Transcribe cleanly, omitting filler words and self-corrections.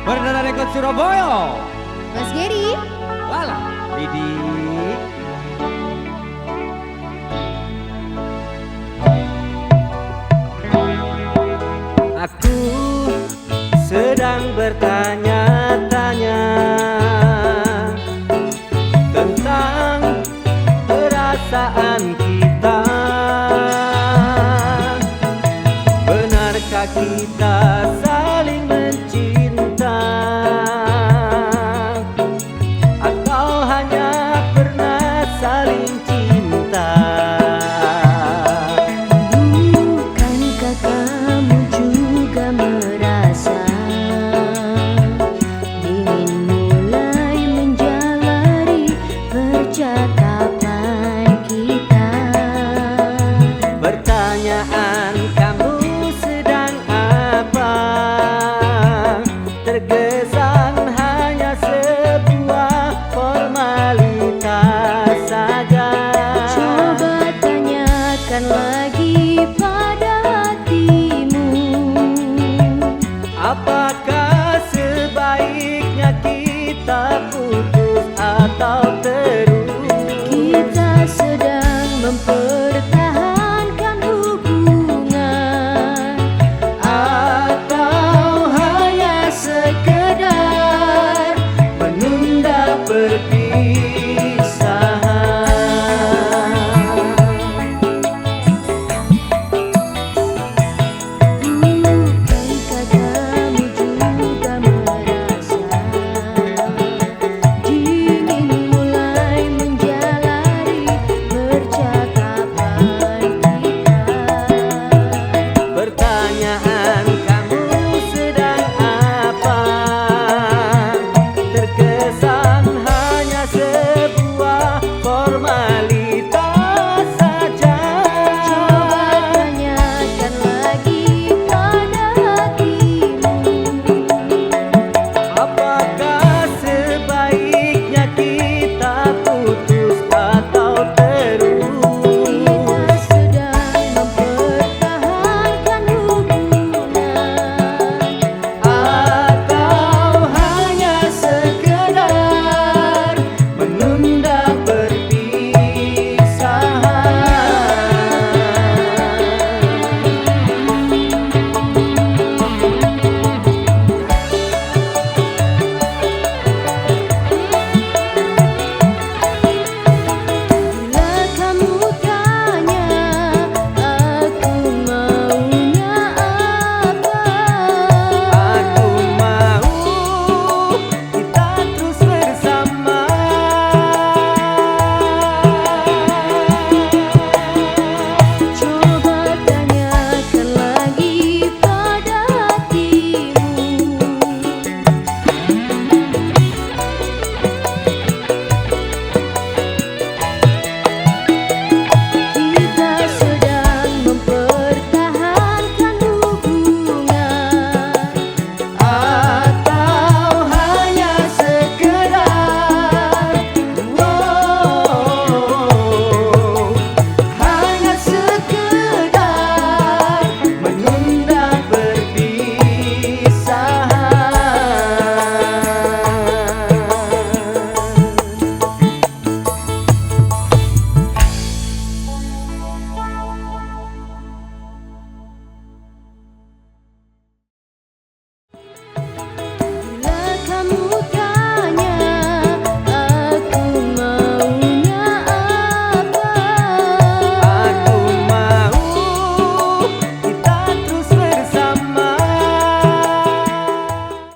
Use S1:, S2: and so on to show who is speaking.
S1: Perdana Rekod Surabaya,
S2: Mas Geri,
S1: Lala, Didi. Aku sedang bertanya-tanya tentang perasaan kita. Benarkah kita saling mencinta, atau hanya pernah saling cinta?
S2: bukankah kamu juga merasa ingin mulai menjalari percakapan kita?
S1: Pertanyaan kamu sedang apa? Terkesan hanya sebuah formalitas saja.
S2: Coba tanyakan lagi pada hatimu,
S1: Apakah sebaiknya kita putus atau terus?
S2: kita sedang mempertahankan hubungan,
S1: Atau hanya sekedar menunda perpisahan?